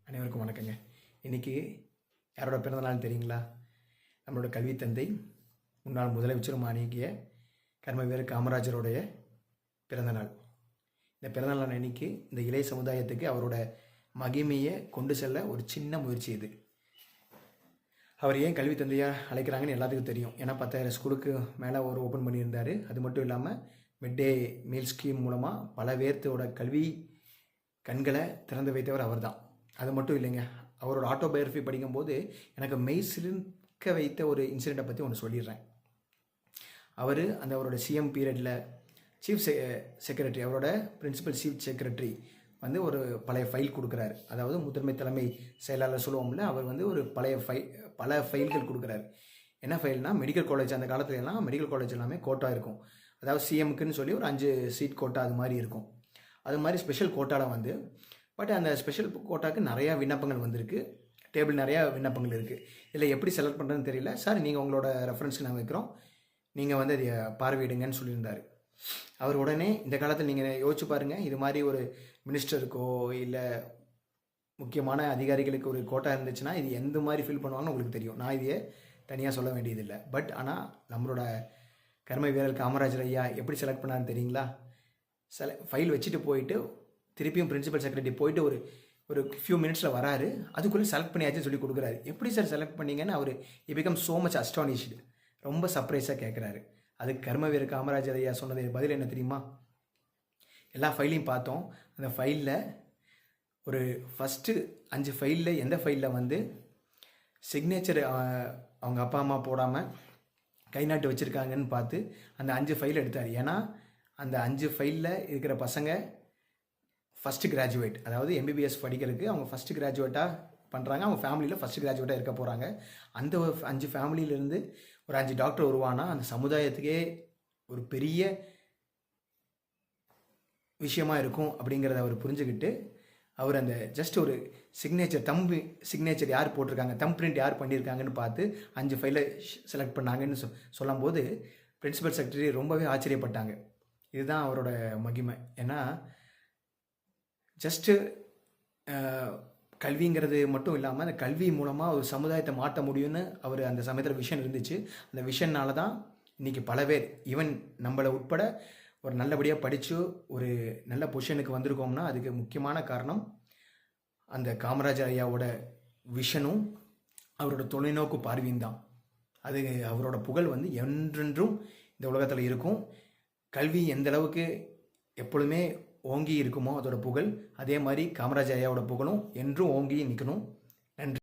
அனைவருக்கும் வணக்கங்க. இன்றைக்கி யாரோட பிறந்தநாள்னு தெரியுங்களா? நம்மளோட கல்வி தந்தை முன்னாள் முதலமைச்சரும் ஆகிய கர்மவீரர் காமராஜருடைய பிறந்தநாள். இந்த பிறந்தநாள் அன்னைக்கு இந்த இளைய சமுதாயத்துக்கு அவரோட மகிமையை கொண்டு செல்ல ஒரு சின்ன முயற்சி இது. அவர் ஏன் கல்வி தந்தையாக அழைக்கிறாங்கன்னு எல்லாத்துக்கும் தெரியும். ஏன்னா 10,000 ஸ்கூலுக்கு மேலே அவர் ஓப்பன் பண்ணியிருந்தார். அது மட்டும் இல்லாமல் மிட் டே மீல் ஸ்கீம் மூலமாக பல பேர்த்தோட கல்வி கண்களை திறந்து வைத்தவர் அவர் தான். அது மட்டும் இல்லைங்க, அவரோட ஆட்டோபயோகிராஃபி படிக்கும்போது எனக்கு மெய் சிலிர்க்க வைத்த ஒரு இன்சிடெண்ட்டை பற்றி ஒன்று சொல்லிடுறேன். அவரோட சிஎம் பீரியடில் சீஃப் செக்ரட்டரி, அவரோட பிரின்சிபல் சீஃப் செக்ரட்டரி ஒரு பழைய ஃபைல் கொடுக்குறாரு. அதாவது முதன்மை தலைமை செயலாளர் சொல்லுவோம்ல, அவர் ஒரு பல ஃபைல்கள் கொடுக்குறாரு. என்ன ஃபைல்னா, மெடிக்கல் காலேஜ். அந்த காலத்துல எல்லாம் மெடிக்கல் காலேஜ் எல்லாமே கோட்டா இருக்கும். அதாவது சிஎம்க்குன்னு சொல்லி ஒரு 5 சீட் கோட்டா அது மாதிரி இருக்கும். அது மாதிரி ஸ்பெஷல் கோட்டாவில் பட் அந்த ஸ்பெஷல் கோட்டாவுக்கு நிறையா விண்ணப்பங்கள் வந்திருக்கு. டேபிள் நிறையா விண்ணப்பங்கள் இருக்குது. இதில் எப்படி செலக்ட் பண்ணுறதுன்னு தெரியல. சார், நீங்கள் உங்களோட ரெஃபரன்ஸ்க்கு நாங்கள் வைக்கிறோம், நீங்கள் அதை பார்வையிடுங்கன்னு சொல்லியிருந்தார். அவர் உடனே, இந்த காலத்தில் நீங்கள் யோசிச்சு பாருங்கள், இது மாதிரி ஒரு மினிஸ்டருக்கோ இல்லை முக்கியமான அதிகாரிகளுக்கு ஒரு கோட்டா இருந்துச்சுன்னா இது எந்த மாதிரி ஃபீல் பண்ணுவாங்கன்னு உங்களுக்கு தெரியும். நான் இதையே தனியாக சொல்ல வேண்டியதில்லை. பட் ஆனால் நம்மளோட கர்ம வீரர் காமராஜர் ஐயா எப்படி செலக்ட் பண்ணாருன்னு தெரியுங்களா? ஃபைல் வச்சுட்டு போயிட்டு திருப்பியும் பிரின்சிபல் செக்ரட்டரி போயிட்டு ஒரு ஃபியூ மினிட்ஸில் வராரு. அதுக்குள்ளே செலக்ட் பண்ணியாச்சுன்னு சொல்லி கொடுக்குறாரு. எப்படி சார் செலக்ட் பண்ணீங்கன்னு அவர் பிகம் ஸோ மச் அஸ்டானிஷ்டு, ரொம்ப சர்ப்ரைஸாக கேட்குறாரு. அதுக்கு கர்மவீரர் காமராஜர் ஐயா சொன்னது பதில் என்ன தெரியுமா? எல்லா ஃபைலையும் பார்த்தோம். அந்த ஃபைலில் ஒரு ஃபஸ்ட்டு 5 ஃபைலில் எந்த ஃபைலில் சிக்னேச்சர் அவங்க அப்பா அம்மா போடாமல் கை நாட்டு வச்சுருக்காங்கன்னு பார்த்து அந்த 5 ஃபைல் எடுத்தார். ஏன்னா அந்த 5 ஃபைலில் இருக்கிற பசங்க ஃபஸ்ட்டு கிராஜுவேட், அதாவது எம்பிபிஎஸ் படிக்கிறதுக்கு அவங்க ஃபஸ்ட்டு கிராஜுவேட்டாக பண்ணுறாங்க. அவங்க ஃபேமிலியில் ஃபஸ்ட்டு கிராஜுவேட்டாக இருக்க போகிறாங்க. அந்த 5 ஃபேமிலியிலேருந்து ஒரு 5 டாக்டர் வருவானா அந்த சமுதாயத்துக்கே ஒரு பெரிய விஷயமா இருக்கும் அப்படிங்கிறத அவர் புரிஞ்சுக்கிட்டு அவர் அந்த ஜஸ்ட் ஒரு சிக்னேச்சர் யார் போட்டிருக்காங்க, தம் பிரிண்ட் யார் பண்ணியிருக்காங்கன்னு பார்த்து 5 ஃபைலை செலக்ட் பண்ணாங்கன்னு சொல்லும்போது பிரின்சிபல் செக்ரட்டரி ரொம்பவே ஆச்சரியப்பட்டாங்க. இதுதான் அவரோட மகிமை. ஏன்னா ஜஸ்ட்டு கல்விங்கிறது மட்டும் இல்லாமல் அந்த கல்வி மூலமாக ஒரு சமுதாயத்தை மாற்ற முடியும்னு அவர் அந்த சமயத்தில் விஷன் இருந்துச்சு. அந்த விஷன்னால தான் இன்றைக்கி பல பேர், ஈவன் நம்மளை உட்பட ஒரு நல்லபடியாக படித்து ஒரு நல்ல பொசிஷனுக்கு வந்திருக்கோம்னா அதுக்கு முக்கியமான காரணம் அந்த காமராஜர் ஐயாவோட விஷனும் அவரோட தொலைநோக்கு பார்வையும் தான். அது அவரோட புகழ் என்றென்றும் இந்த உலகத்தில் இருக்கும். கல்வி எந்த அளவுக்கு எப்பொழுதுமே ஓங்கி இருக்குமோ அதோட புகழ், அதே மாதிரி காமராஜர் ஐயாவோட புகழும் என்றும் ஓங்கி நிற்கணும். நன்றி.